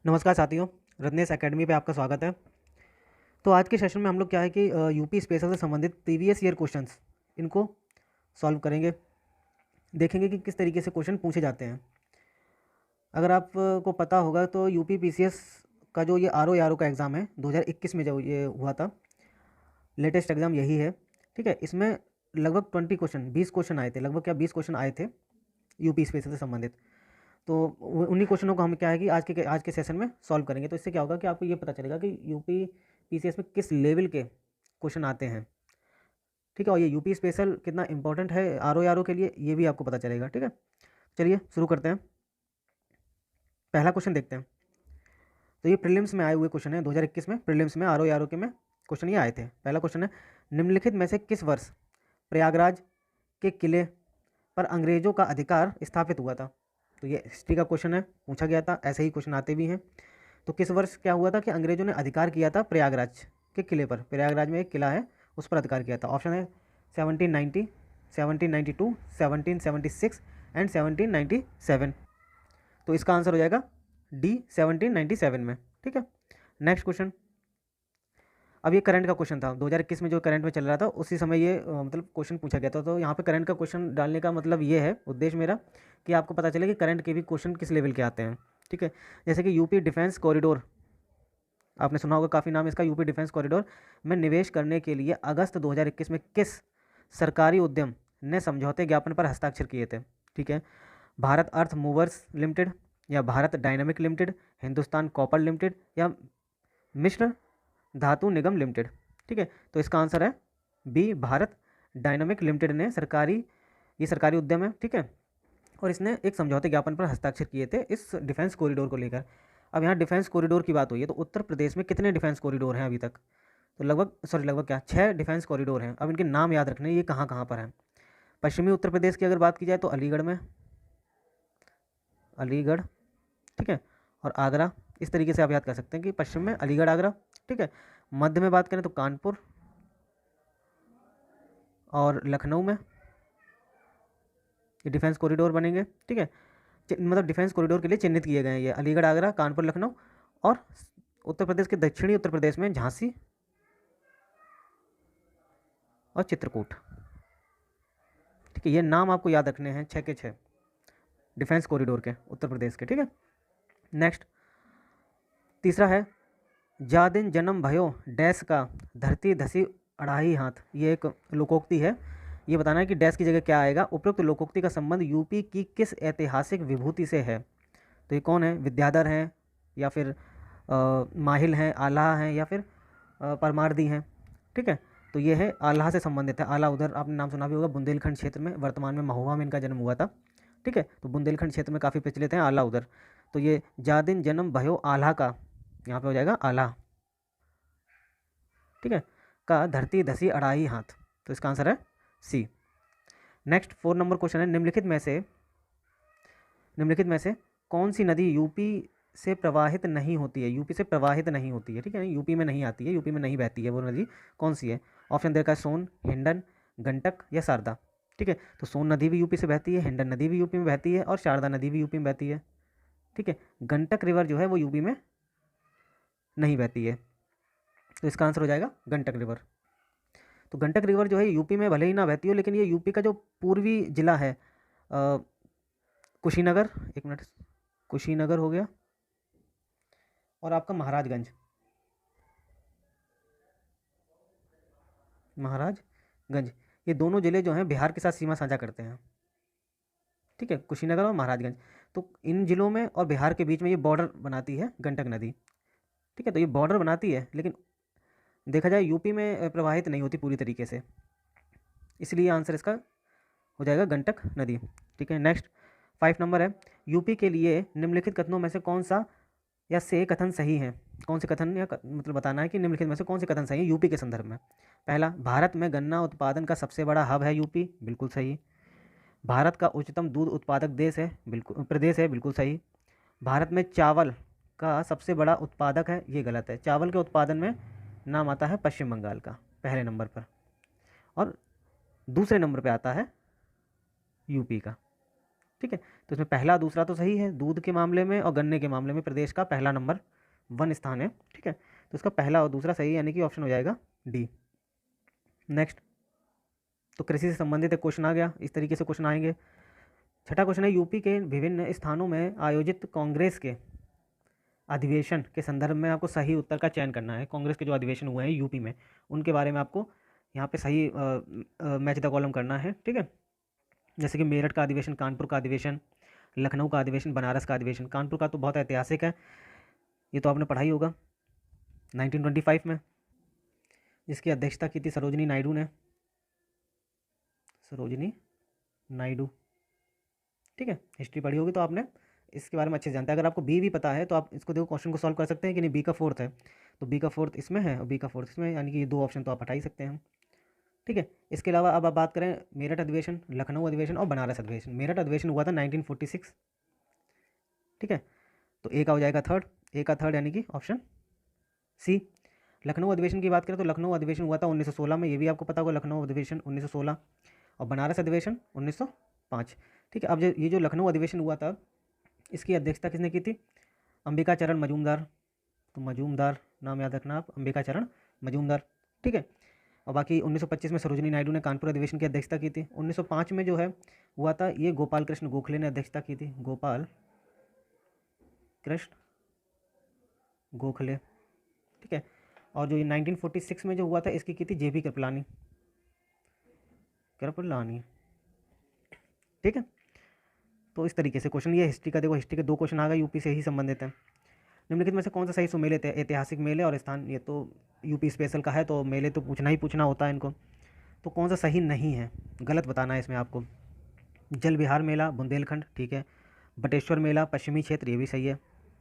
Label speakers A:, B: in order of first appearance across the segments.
A: नमस्कार साथियों, रत्नेश एकेडमी पे आपका स्वागत है। तो आज के सेशन में हम लोग क्या है कि यूपी स्पेशल से संबंधित प्रीवियस ईयर क्वेश्चंस इनको सॉल्व करेंगे। देखेंगे कि किस तरीके से क्वेश्चन पूछे जाते हैं। अगर आपको पता होगा तो यूपी पीसीएस का जो ये आर ओ का एग्ज़ाम है 2021 में जो ये हुआ था, लेटेस्ट एग्ज़ाम यही है। ठीक है, इसमें लगभग 20 क्वेश्चन आए थे, लगभग क्या 20 क्वेश्चन आए थे यूपी स्पेशल से संबंधित। तो उन्हीं क्वेश्चनों को हम क्या है कि आज के सेशन में सॉल्व करेंगे। तो इससे क्या होगा कि आपको ये पता चलेगा कि यूपी पीसीएस में किस लेवल के क्वेश्चन आते हैं। ठीक है, और ये यूपी स्पेशल कितना इंपॉर्टेंट है आर ओ के लिए, ये भी आपको पता चलेगा। ठीक है, चलिए शुरू करते हैं। पहला क्वेश्चन देखते हैं। तो ये प्रीलिम्स में आए हुए क्वेश्चन है, 2021 में प्रीलिम्स में आर ओ के में क्वेश्चन ये आए थे। पहला क्वेश्चन है, निम्नलिखित में से किस वर्ष प्रयागराज के किले पर अंग्रेजों का अधिकार स्थापित हुआ था? तो ये हिस्ट्री का क्वेश्चन है, पूछा गया था, ऐसे ही क्वेश्चन आते भी हैं। तो किस वर्ष क्या हुआ था कि अंग्रेजों ने अधिकार किया था प्रयागराज के किले पर? प्रयागराज में एक किला है, उस पर अधिकार किया था। ऑप्शन है 1790, 1792, 1776 एंड 1797। तो इसका आंसर हो जाएगा डी, 1797 में। ठीक है, नेक्स्ट क्वेश्चन। अब ये करंट का क्वेश्चन था, 2021 में जो करंट में चल रहा था उसी समय ये मतलब क्वेश्चन पूछा गया था। तो यहाँ पे करंट का क्वेश्चन डालने का मतलब ये है, उद्देश्य मेरा, कि आपको पता चले कि करंट के भी क्वेश्चन किस लेवल के आते हैं। ठीक है, जैसे कि यूपी डिफेंस कॉरिडोर, आपने सुना होगा काफ़ी नाम इसका, यूपी डिफेंस कॉरिडोर में निवेश करने के लिए अगस्त 2021 में किस सरकारी उद्यम ने समझौते ज्ञापन पर हस्ताक्षर किए थे? ठीक है, भारत अर्थ मूवर्स लिमिटेड, या Bharat dynamic limited, Hindustan copper limited, या मिश्र धातु निगम लिमिटेड। ठीक है, तो इसका आंसर है बी, भारत डायनामिक लिमिटेड ने ये सरकारी उद्यम है। ठीक है, और इसने एक समझौते ज्ञापन पर हस्ताक्षर किए थे इस डिफेंस कॉरिडोर को लेकर। अब यहाँ डिफेंस कॉरिडोर की बात हुई है, तो उत्तर प्रदेश में कितने डिफेंस कॉरिडोर हैं अभी तक? तो लगभग क्या 6 डिफेंस कॉरिडोर हैं। अब इनके नाम याद रखने, ये कहाँ कहाँ पर हैं। पश्चिमी उत्तर प्रदेश की अगर बात की जाए तो अलीगढ़ में, अलीगढ़, ठीक है, और आगरा। इस तरीके से आप याद कर सकते हैं कि पश्चिम में अलीगढ़, आगरा। ठीक है, मध्य में बात करें तो कानपुर और लखनऊ में ये डिफेंस कॉरिडोर बनेंगे। ठीक है, मतलब डिफेंस कॉरिडोर के लिए चिन्हित किए गए हैं ये, अलीगढ़, आगरा, कानपुर, लखनऊ। और उत्तर प्रदेश के दक्षिणी उत्तर प्रदेश में झांसी और चित्रकूट। ठीक है, ये नाम आपको याद रखने हैं, 6 के 6 डिफेंस कॉरिडोर के उत्तर प्रदेश के। ठीक है, नेक्स्ट तीसरा है, जा दिन जन्म भयो डैश का धरती धसी अढ़ाई हाथ। ये एक लोकोक्ति है, ये बताना है कि डैश की जगह क्या आएगा। उपरोक्त लोकोक्ति का संबंध यूपी की किस ऐतिहासिक विभूति से है? तो ये कौन है? विद्याधर हैं, या फिर माहिल हैं, आल्हा हैं, या फिर परमार्दी हैं। ठीक है, तो ये है आल्हा से संबंधित है। आल्हा उधर आपने नाम सुना भी होगा, बुंदेलखंड क्षेत्र में, वर्तमान में महुआ में इनका जन्म हुआ था। ठीक है, तो बुंदेलखंड क्षेत्र में काफ़ी प्रचलित हैं आल्हा उधर। तो ये जा दिन जन्म भयो आल्हा का, यहाँ पे हो जाएगा आल्हा। ठीक है, का धरती धसी अढ़ाई हाथ। तो इसका आंसर है सी। नेक्स्ट 4 नंबर क्वेश्चन है, निम्नलिखित में से कौन सी नदी यूपी से प्रवाहित नहीं होती है? यूपी से प्रवाहित नहीं होती है, ठीक है, यूपी में नहीं आती है, यूपी में नहीं बहती है वो नदी, कौन सी है? ऑप्शन दे रखा है सोन, हिंडन, गंडक या शारदा। ठीक है, तो सोन नदी भी यूपी से बहती है, हिंडन नदी भी यूपी में बहती है, और शारदा नदी भी यूपी में बहती है। ठीक है, गंडक रिवर जो है वो यूपी में नहीं बहती है, तो इसका आंसर हो जाएगा गंडक रिवर। तो गंडक रिवर जो है यूपी में भले ही ना बहती हो, लेकिन ये यूपी का जो पूर्वी जिला है, कुशीनगर, एक मिनट, कुशीनगर हो गया, और आपका महाराजगंज, ये दोनों ज़िले जो हैं बिहार के साथ सीमा साझा करते हैं। ठीक है, कुशीनगर और महाराजगंज, तो इन ज़िलों में और बिहार के बीच में ये बॉर्डर बनाती है गंडक नदी। ठीक है, तो ये बॉर्डर बनाती है, लेकिन देखा जाए यूपी में प्रवाहित नहीं होती पूरी तरीके से, इसलिए आंसर इसका हो जाएगा गंडक नदी। ठीक है, नेक्स्ट 5 नंबर है, यूपी के लिए निम्नलिखित कथनों में से कौन सा या से कथन सही है? कौन से कथन मतलब बताना है कि निम्नलिखित में से कौन से कथन सही है यूपी के संदर्भ में। पहला, भारत में गन्ना उत्पादन का सबसे बड़ा हब है यूपी, बिल्कुल सही। भारत का उच्चतम दूध उत्पादक प्रदेश है, बिल्कुल सही। भारत में चावल का सबसे बड़ा उत्पादक है, ये गलत है। चावल के उत्पादन में नाम आता है पश्चिम बंगाल का पहले नंबर पर, और दूसरे नंबर पर आता है यूपी का। ठीक है। तो इसमें पहला दूसरा तो सही है, दूध के मामले में और गन्ने के मामले में प्रदेश का पहला नंबर 1 स्थान है। ठीक है, तो इसका पहला और दूसरा सही, यानी कि ऑप्शन हो जाएगा डी। नेक्स्ट, तो कृषि से संबंधित एक क्वेश्चन आ गया, इस तरीके से क्वेश्चन आएंगे। छठा क्वेश्चन है, यूपी के विभिन्न स्थानों में आयोजित कांग्रेस के अधिवेशन के संदर्भ में आपको सही उत्तर का चयन करना है। कांग्रेस के जो अधिवेशन हुए हैं यूपी में, उनके बारे में आपको यहाँ पे सही मैच द कॉलम करना है। ठीक है, जैसे कि मेरठ का अधिवेशन, कानपुर का अधिवेशन, लखनऊ का अधिवेशन, बनारस का अधिवेशन। कानपुर का तो बहुत ऐतिहासिक है, ये तो आपने पढ़ाई होगा, 1925 में, जिसकी अध्यक्षता की थी सरोजिनी नायडू ने, सरोजिनी नायडू। ठीक है, हिस्ट्री पढ़ी होगी तो आपने इसके बारे में अच्छे से जानते हैं। अगर आपको बी भी पता है तो आप इसको देखो, क्वेश्चन को सॉल्व कर सकते हैं कि नहीं। बी का फोर्थ है, तो बी का फोर्थ इसमें है और बी का फोर्थ इसमें, यानी कि ये 2 ऑप्शन तो आप हटा ही सकते हैं। ठीक है, इसके अलावा अब आप बात करें मेरठ अधिवेशन, लखनऊ अधिवेशन और बनारस अधिवेशन। मेरठ अधिवेशन हुआ था 1946। ठीक है, तो ए का हो जाएगा थर्ड, ए का थर्ड यानी कि ऑप्शन सी। लखनऊ अधिवेशन की बात करें तो लखनऊ अधिवेशन हुआ था 1916 में, ये भी आपको पता होगा, लखनऊ अधिवेशन 1916, और बनारस अधिवेशन 1905। ठीक है, अब ये जो लखनऊ अधिवेशन हुआ था, इसकी अध्यक्षता किसने की थी? अंबिका चरण मजूमदार। तो मजूमदार नाम याद रखना आप, अंबिका चरण मजूमदार। ठीक है, और बाकी 1925 में सरोजिनी नायडू ने कानपुर अधिवेशन की अध्यक्षता की थी। 1905 में जो है हुआ था, ये गोपाल कृष्ण गोखले ने अध्यक्षता की थी, गोपाल कृष्ण गोखले। ठीक है, और जो ये 1946 में जो हुआ था, इसकी की थी जेबी कृपलानी, कृपलानी। ठीक है, तो इस तरीके से क्वेश्चन, ये हिस्ट्री का देखो, हिस्ट्री के 2 क्वेश्चन आ गए, यूपी से ही संबंधित हैं। निम्नलिखित में से कौन सा सही सुमेलित है? ऐतिहासिक मेले और स्थान, ये तो यूपी स्पेशल का है तो मेले तो पूछना ही पूछना होता है इनको, तो कौन सा सही नहीं है, गलत बताना है इसमें आपको। जल विहार मेला बुंदेलखंड, ठीक है। बटेश्वर मेला पश्चिमी क्षेत्र, ये भी सही है,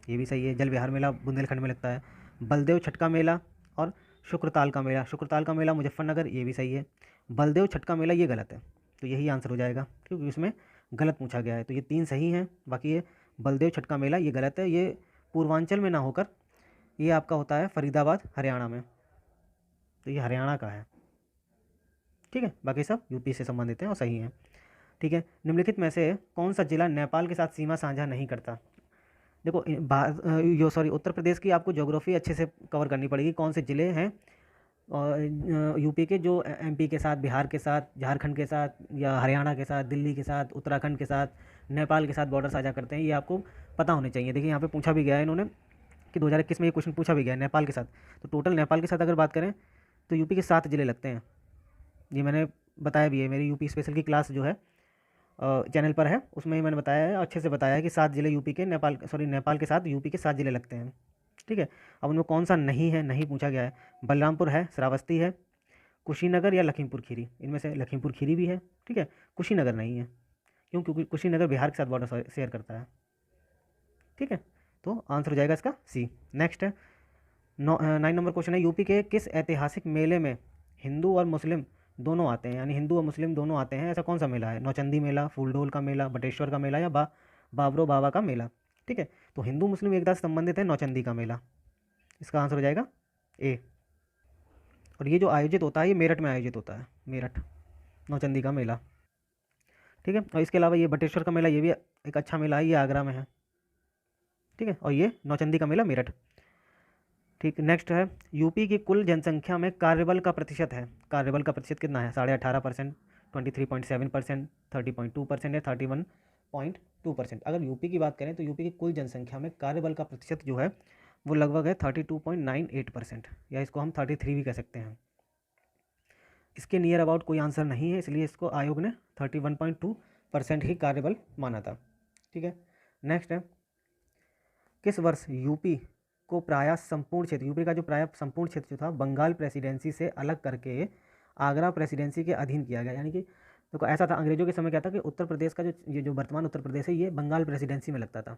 A: ये भी सही है, जल विहार मेला बुंदेलखंड में लगता है। बलदेव छटका मेला और शुक्रताल का मेला, शुक्रताल का मेला मुजफ्फरनगर, ये भी सही है। बलदेव छटका मेला ये गलत है, तो यही आंसर हो जाएगा, क्योंकि इसमें गलत पूछा गया है। तो ये 3 सही हैं, बाकी ये बलदेव छटका मेला ये गलत है, ये पूर्वांचल में ना होकर ये आपका होता है फरीदाबाद हरियाणा में, तो ये हरियाणा का है। ठीक है, बाकी सब यूपी से संबंधित हैं और सही हैं। ठीक है, निम्नलिखित में से कौन सा जिला नेपाल के साथ सीमा साझा नहीं करता? देखो उत्तर प्रदेश की आपको ज्योग्राफी अच्छे से कवर करनी पड़ेगी, कौन से ज़िले हैं और यूपी के जो एमपी के साथ, बिहार के साथ, झारखंड के साथ, या हरियाणा के साथ, दिल्ली के साथ, उत्तराखंड के साथ, नेपाल के साथ बॉर्डर साझा करते हैं, ये आपको पता होने चाहिए। देखिए यहाँ पे पूछा भी गया है इन्होंने कि 2021 में ये क्वेश्चन पूछा भी गया है नेपाल के साथ। तो टोटल नेपाल के साथ अगर बात करें तो यूपी के 7 ज़िले लगते हैं, ये मैंने बताया भी है, मेरी यूपी स्पेशल की क्लास जो है चैनल पर है, उसमें ही मैंने बताया है, अच्छे से बताया है कि 7 ज़िले यूपी के नेपाल के साथ यूपी के 7 ज़िले लगते हैं। ठीक है, अब उनमें कौन सा नहीं है, नहीं पूछा गया है। बलरामपुर है, श्रावस्ती है, कुशीनगर या लखीमपुर खीरी, इनमें से लखीमपुर खीरी भी है। ठीक है, कुशीनगर नहीं है, क्योंकि कुशीनगर बिहार के साथ बॉर्डर शेयर करता है। ठीक है, तो आंसर हो जाएगा इसका सी। नेक्स्ट है 9 नंबर क्वेश्चन है, यूपी के किस ऐतिहासिक मेले में हिंदू और मुस्लिम दोनों आते हैं, यानी हिंदू और मुस्लिम दोनों आते हैं, ऐसा कौन सा मेला है? नौचंदी मेला, फूलडोल का मेला, बटेश्वर का मेला या बाबरो बाबा का मेला। ठीक है, तो हिंदू मुस्लिम एकता से संबंधित है नौचंदी का मेला, इसका आंसर हो जाएगा ए। और ये जो आयोजित होता है ये मेरठ में आयोजित होता है, मेरठ नौचंदी का मेला। ठीक है, और इसके अलावा ये बटेश्वर का मेला, ये भी एक अच्छा मेला है, ये आगरा में है। ठीक है, और ये नौचंदी का मेला मेरठ। ठीक, नेक्स्ट है, यूपी की कुल जनसंख्या में कार्यबल का प्रतिशत है, कार्यबल का प्रतिशत कितना है? 18.5%, 23.7%, 30.2% या 31.2%। अगर यूपी की बात करें तो यूपी की कुल जनसंख्या में कार्यबल का प्रतिशत जो है वो लगभग है 32.98%, या इसको हम 33 भी कह सकते हैं। इसके नियर अबाउट कोई आंसर नहीं है, इसलिए इसको आयोग ने 31.2% ही कार्यबल माना था। ठीक है, नेक्स्ट है, किस वर्ष यूपी को प्रायः संपूर्ण क्षेत्र, यूपी का जो प्रायः संपूर्ण क्षेत्र जो था बंगाल प्रेसिडेंसी से अलग करके आगरा प्रेसिडेंसी के अधीन किया गया? यानी कि देखो ऐसा था, अंग्रेजों के समय क्या था कि उत्तर प्रदेश का जो वर्तमान उत्तर प्रदेश है ये बंगाल प्रेसिडेंसी में लगता था।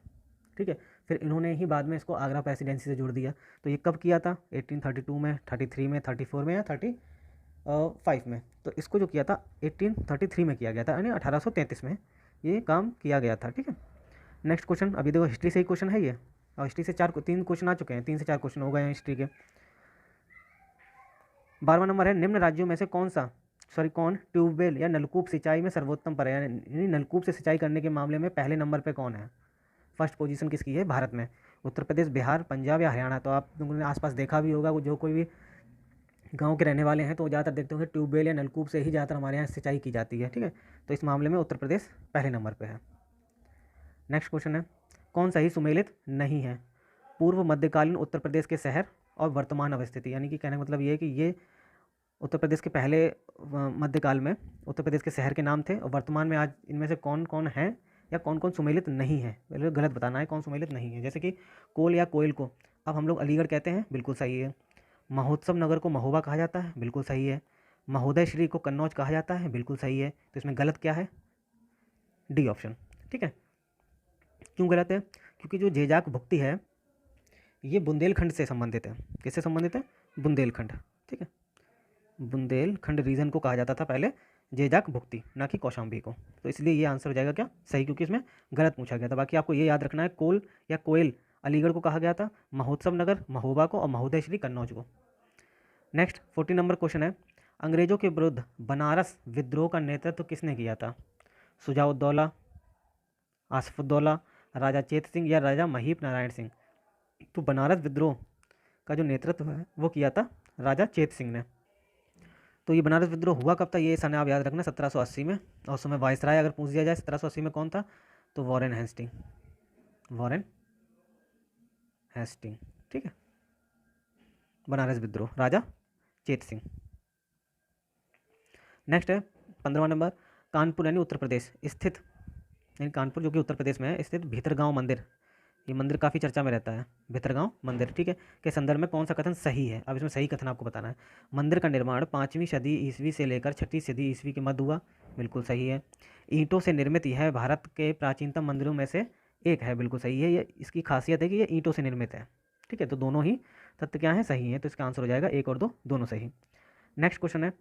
A: ठीक है, फिर इन्होंने ही बाद में इसको आगरा प्रेसिडेंसी से जोड़ दिया। तो ये कब किया था? 1832 में, 33 में, 34 में या 35 में? तो इसको जो किया था 1833 में किया गया था, यानी 1833 में ये काम किया गया था। ठीक है, नेक्स्ट क्वेश्चन, अभी देखो हिस्ट्री से ही क्वेश्चन है ये, और हिस्ट्री से 3 क्वेश्चन आ चुके हैं, 3 से 4 क्वेश्चन हो गए हैं हिस्ट्री के। 12वां नंबर है, निम्न राज्यों में से कौन सा कौन ट्यूबवेल या नलकूप सिंचाई में सर्वोत्तम पर है, यानी नलकूप से सिंचाई करने के मामले में पहले नंबर पे कौन है, फर्स्ट पोजीशन किसकी है भारत में? उत्तर प्रदेश, बिहार, पंजाब या हरियाणा? तो आप लोगों ने आसपास देखा भी होगा, जो कोई भी गांव के रहने वाले हैं तो ज़्यादातर देखते होंगे ट्यूबवेल या नलकूप से ही ज़्यादातर हमारे यहाँ सिंचाई की जाती है, ठीक है। तो इस मामले में उत्तर प्रदेश पहले नंबर पर है। नेक्स्ट क्वेश्चन है, कौन सा ही सुमेलित नहीं है? पूर्व मध्यकालीन उत्तर प्रदेश के शहर और वर्तमान अवस्थिति, यानी कि कहने का मतलब ये है कि ये उत्तर प्रदेश के पहले मध्यकाल में उत्तर प्रदेश के शहर के नाम थे, और वर्तमान में आज इनमें से कौन कौन है या कौन कौन सुमेलित नहीं है, पहले गलत बताना है कौन सुमेलित नहीं है। जैसे कि कोल या कोयल को अब हम लोग अलीगढ़ कहते हैं, बिल्कुल सही है। महोत्सव नगर को महोबा कहा जाता है, बिल्कुल सही है। महोदय श्री को कन्नौज कहा जाता है, बिल्कुल सही है। तो इसमें गलत क्या है? डी ऑप्शन, ठीक है। क्यों गलत है? क्योंकि जो जेजाक भुक्ति है ये बुंदेलखंड से संबंधित है। किससे संबंधित है? बुंदेलखंड, ठीक है। बुंदेलखंड रीजन को कहा जाता था पहले जेजाक भुक्ति, ना कि कौशाम्बी को। तो इसलिए ये आंसर हो जाएगा क्या? सही, क्योंकि इसमें गलत पूछा गया था। बाकी आपको ये याद रखना है, कोल या कोयल अलीगढ़ को कहा गया था, महोत्सव नगर महोबा को, और महोदय श्री कन्नौज को। नेक्स्ट 14 नंबर क्वेश्चन है, अंग्रेजों के विरुद्ध बनारस विद्रोह का नेतृत्व किसने किया था? सुजाउद्दौला, आसफुद्दौला, राजा चेत सिंह या राजा महीप नारायण सिंह? तो बनारस विद्रोह का जो नेतृत्व है वो किया था राजा चेत सिंह ने। तो ये बनारस विद्रोह हुआ कब था? ये सन आप याद रखना 1780 में, और उस समय वायसराय अगर पूछ दिया जाए 1780 में कौन था, तो वॉरेन हेस्टिंग, वॉरेन हेस्टिंग, ठीक है। बनारस विद्रोह राजा चेत सिंह। नेक्स्ट है 15वां नंबर, कानपुर यानी उत्तर प्रदेश स्थित, यानी कानपुर जो कि उत्तर प्रदेश में है स्थित भीतरगांव मंदिर, ये मंदिर काफ़ी चर्चा में रहता है, भीतरगांव मंदिर, ठीक है, के संदर्भ में कौन सा कथन सही है? अब इसमें सही कथन आपको बताना है। मंदिर का निर्माण 5वीं सदी ईस्वी से लेकर 6वीं सदी ईस्वी के मध्य हुआ, बिल्कुल सही है। ईंटों से निर्मित यह भारत के प्राचीनतम मंदिरों में से एक है, बिल्कुल सही है। ये इसकी खासियत है कि ये ईंटों से निर्मित है, ठीक है। तो दोनों ही तथ्य क्या हैं? सही हैं। तो इसका आंसर हो जाएगा 1 और 2 दोनों सही। नेक्स्ट क्वेश्चन है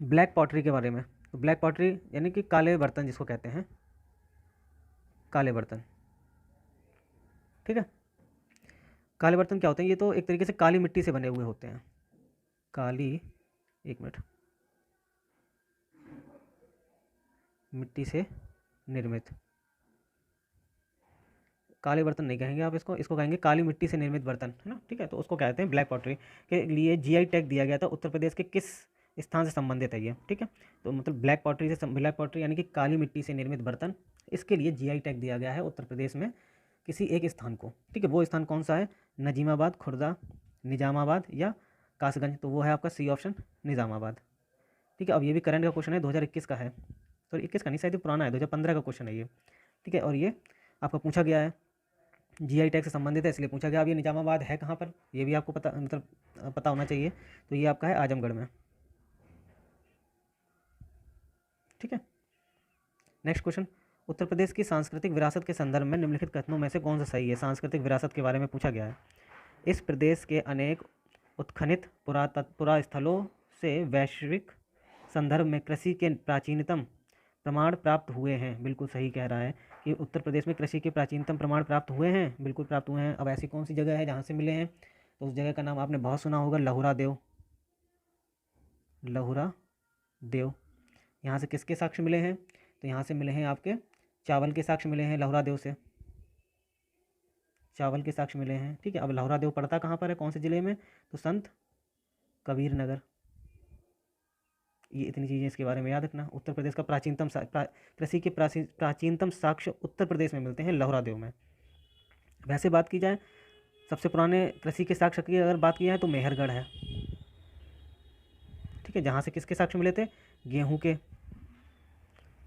A: ब्लैक पॉटरी के बारे में। तो ब्लैक पॉटरी यानी कि काले बर्तन जिसको कहते हैं, काले बर्तन, ठीक है। काले बर्तन क्या होते हैं? ये तो एक तरीके से काली मिट्टी से बने हुए होते हैं, काली, एक मिनट, मिट्टी से निर्मित। काले बर्तन नहीं कहेंगे आप इसको, इसको कहेंगे काली मिट्टी से निर्मित बर्तन, है ना, ठीक है। तो उसको कहते हैं ब्लैक पॉटरी। के लिए जीआई टैग दिया गया था। उत्तर प्रदेश के किस स्थान से संबंधित है ये, ठीक है। तो मतलब ब्लैक पॉटरी यानी कि काली मिट्टी से निर्मित बर्तन, इसके लिए जीआई टैग दिया गया है उत्तर प्रदेश में किसी एक स्थान को, ठीक है। वो स्थान कौन सा है? नजीमाबाद, खुर्दा, निजामाबाद या कासगंज? तो वो है आपका सी ऑप्शन, निजामाबाद, ठीक है। अब ये भी करंट का क्वेश्चन है, 2021 का है, सॉरी 21 का नहीं, शायद पुराना है, 2015 का क्वेश्चन है ये, ठीक है। और ये आपका पूछा गया है, जीआई टैग से संबंधित है इसलिए पूछा गया। अब ये निजामाबाद है कहाँ पर, ये भी आपको पता, मतलब पता होना चाहिए। तो ये आपका है आजमगढ़ में, ठीक है। नेक्स्ट क्वेश्चन, उत्तर प्रदेश की सांस्कृतिक विरासत के संदर्भ में निम्नलिखित कथनों में से कौन सा सही है? सांस्कृतिक विरासत के बारे में पूछा गया है। इस प्रदेश के अनेक उत्खनित पुरास्थलों से वैश्विक संदर्भ में कृषि के प्राचीनतम प्रमाण प्राप्त हुए हैं, बिल्कुल सही कह रहा है कि उत्तर प्रदेश में कृषि के प्राचीनतम प्रमाण प्राप्त हुए हैं, बिल्कुल प्राप्त हुए हैं। अब ऐसी कौन सी जगह है जहाँ से मिले हैं? तो उस जगह का नाम आपने बहुत सुना होगा, लहुरा देव, लहुरा देव। यहाँ से किसके साक्ष्य मिले हैं? तो यहाँ से मिले हैं आपके चावल के साक्ष्य मिले हैं, लहुरा देव से चावल के साक्ष्य मिले हैं, ठीक है। अब लहुरा देव पड़ता कहाँ पर है, कौन से जिले में? तो संत कबीर नगर। ये इतनी चीज़ें इसके बारे में याद रखना। उत्तर प्रदेश का प्राचीनतम कृषि के प्राचीनतम साक्ष्य उत्तर प्रदेश में मिलते हैं, लहुरा देव में। वैसे बात की जाए सबसे पुराने कृषि के साक्ष्य की अगर बात की जाए तो मेहरगढ़ है, ठीक है, जहाँ से किसके साक्ष्य मिले थे? गेहूँ के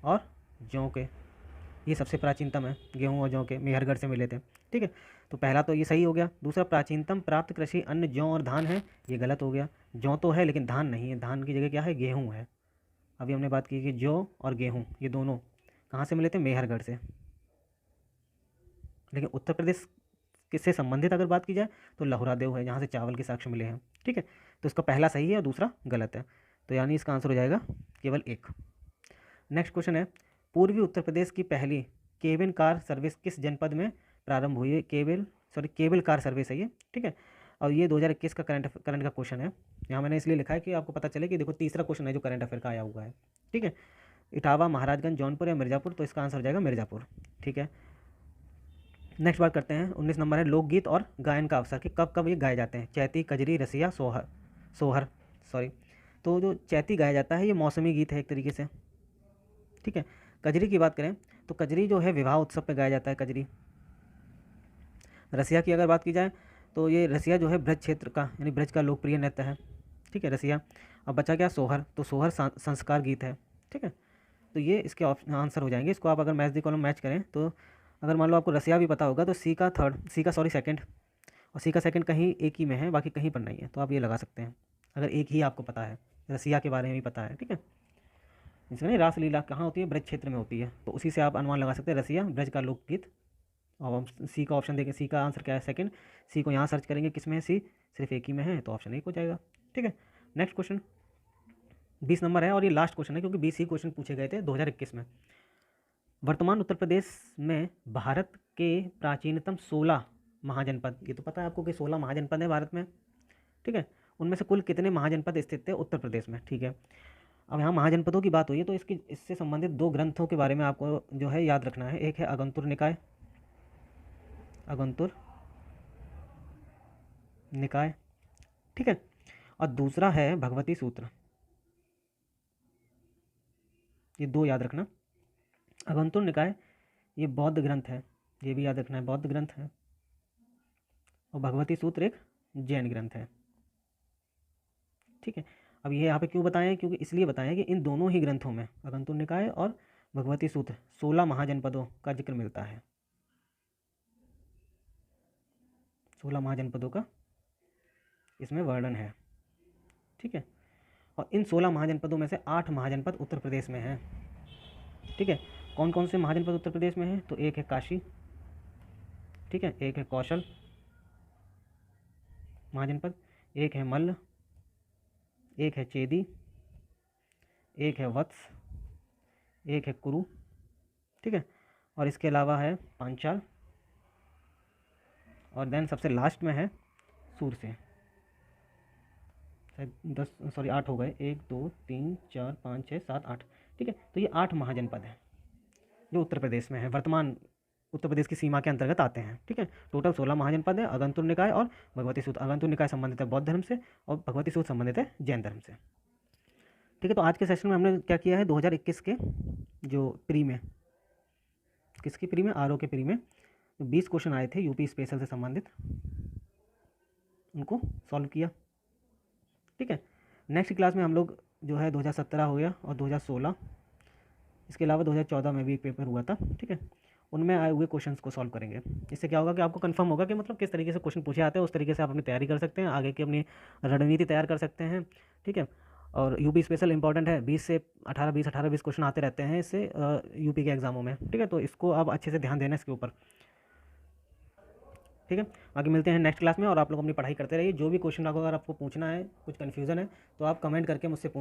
A: और जौ के। ये सबसे प्राचीनतम है, गेहूँ और जौ के मेहरगढ़ से मिले थे, ठीक है। तो पहला तो ये सही हो गया। दूसरा, प्राचीनतम प्राप्त कृषि अन्न जौ और धान है, ये गलत हो गया। जौ तो है लेकिन धान नहीं है, धान की जगह क्या है? गेहूँ है। अभी हमने बात की कि जौ और गेहूँ ये दोनों कहाँ से मिले थे? मेहरगढ़ से। लेकिन उत्तर प्रदेश किससे संबंधित अगर बात की जाए तो लहुरा देव है, जहाँ से चावल के साक्ष्य मिले हैं, ठीक है। तो इसका पहला सही है और दूसरा गलत है, तो यानी इसका आंसर हो जाएगा केवल 1। नेक्स्ट क्वेश्चन है, पूर्वी उत्तर प्रदेश की पहली केबल कार सर्विस किस जनपद में प्रारंभ हुई है? केबल कार सर्विस है ये, ठीक है। और ये 2021 का करंट का क्वेश्चन है। यहाँ मैंने इसलिए लिखा है कि आपको पता चले कि देखो तीसरा क्वेश्चन है जो करंट अफेयर का आया हुआ है। ठीक है, इटावा, महाराजगंज, जौनपुर या मिर्ज़ापुर, तो इसका आंसर हो जाएगा मिर्ज़ापुर। ठीक है, नेक्स्ट बात करते हैं। 19 नंबर है लोकगीत और गायन का अवसर कि कब कब ये गाए जाते हैं। चैती, कजरी, रसिया, सोहर सोहर सॉरी। तो जो चैती गाया जाता है ये मौसमी गीत है एक तरीके से। ठीक है, कजरी की बात करें तो कजरी जो है विवाह उत्सव पे गाया जाता है कजरी। रसिया की अगर बात की जाए तो ये रसिया जो है ब्रज क्षेत्र का यानी ब्रज का लोकप्रिय नृत्य है। ठीक है, रसिया। अब बचा क्या सोहर, तो सोहर संस्कार गीत है। ठीक है, तो ये इसके आंसर हो जाएंगे। इसको आप अगर मैच दी कॉलम मैच करें तो अगर मान लो आपको रसिया भी पता होगा तो सी का सेकंड, और सी का सेकंड कहीं एक ही में है, बाकी कहीं पर नहीं है, तो आप ये लगा सकते हैं अगर एक ही आपको पता है, रसिया के बारे में भी पता है। ठीक है, इसमें नहीं रासलीला कहाँ होती है, ब्रज क्षेत्र में होती है, तो उसी से आप अनुमान लगा सकते हैं रसिया ब्रज का लोकगीत। और हम सी का ऑप्शन देखें, सी का आंसर क्या है सेकंड। सी को यहाँ सर्च करेंगे किस में है, सी सिर्फ एक ही में है, तो ऑप्शन एक हो जाएगा। ठीक है, नेक्स्ट क्वेश्चन 20 नंबर है और ये लास्ट क्वेश्चन है क्योंकि 20 ही क्वेश्चन पूछे गए थे 2021 में। वर्तमान उत्तर प्रदेश में भारत के प्राचीनतम 16 महाजनपद, ये तो पता है आपको कि 16 महाजनपद है भारत में। ठीक है, उनमें से कुल कितने महाजनपद स्थित थे उत्तर प्रदेश में। ठीक है, अब यहाँ महाजनपदों की बात हुई है तो इससे संबंधित दो ग्रंथों के बारे में आपको जो है याद रखना है। एक है अगंतुर निकाय, अगंतुर निकाय। ठीक है, और दूसरा है भगवती सूत्र। ये दो याद रखना। अगंतुर निकाय ये बौद्ध ग्रंथ है, ये भी याद रखना है, बौद्ध ग्रंथ है। और भगवती सूत्र एक जैन ग्रंथ है। ठीक है, अब ये यहाँ पे क्यों बताएं हैं, क्योंकि इसलिए बताएं कि इन दोनों ही ग्रंथों में अगंतुर निकाय और भगवती सूत्र 16 महाजनपदों का जिक्र मिलता है। 16 महाजनपदों का इसमें वर्णन है। ठीक है, और इन 16 महाजनपदों में से 8 महाजनपद उत्तर प्रदेश में हैं। ठीक है, कौन कौन से महाजनपद उत्तर प्रदेश में हैं, तो एक है काशी, ठीक है, एक है कौशल महाजनपद, एक है मल्ल, एक है चेदी, एक है वत्स, एक है कुरु। ठीक है, और इसके अलावा है पांचाल, और देन सबसे लास्ट में है सूरसेन। 8 हो गए, 1 2 3 4 5 6 7 8। ठीक है, तो ये 8 महाजनपद हैं जो उत्तर प्रदेश में है, वर्तमान उत्तर प्रदेश की सीमा के अंतर्गत आते हैं। ठीक है, टोटल 16 महाजनपद है। अगंतुर निकाय और भगवती सूत्र, अगंतुर निकाय संबंधित है बौद्ध धर्म से और भगवती सूत्र संबंधित है जैन धर्म से। ठीक है, तो आज के सेशन में हमने क्या किया है, 2021 के जो प्री में, किसकी प्री में, आरओ के प्री में जो 20 क्वेश्चन आए थे यूपी स्पेशल से संबंधित, उनको सॉल्व किया। ठीक है, नेक्स्ट क्लास में हम लोग जो है 2017 हो गया और 2016, इसके अलावा 2014 में भी एक पेपर हुआ था। ठीक है, उनमें आए हुए क्वेश्चंस को सॉल्व करेंगे। इससे क्या होगा कि आपको कंफर्म होगा कि मतलब किस तरीके से क्वेश्चन पूछे आते हैं, उस तरीके से आप अपनी तैयारी कर सकते हैं, आगे की अपनी रणनीति तैयार कर सकते हैं। ठीक है, और यूपी स्पेशल इंपॉर्टेंट है, 20 से 18 20 क्वेश्चन आते रहते हैं इससे यूपी के एग्जामों में। ठीक है, तो इसको आप अच्छे से ध्यान देना इसके ऊपर। ठीक है, बाकी मिलते हैं नेक्स्ट क्लास में और आप लोग अपनी पढ़ाई करते रहिए। जो भी क्वेश्चन अगर आपको पूछना है, कुछ कन्फ्यूज़न है तो आप कमेंट करके मुझसे पूछ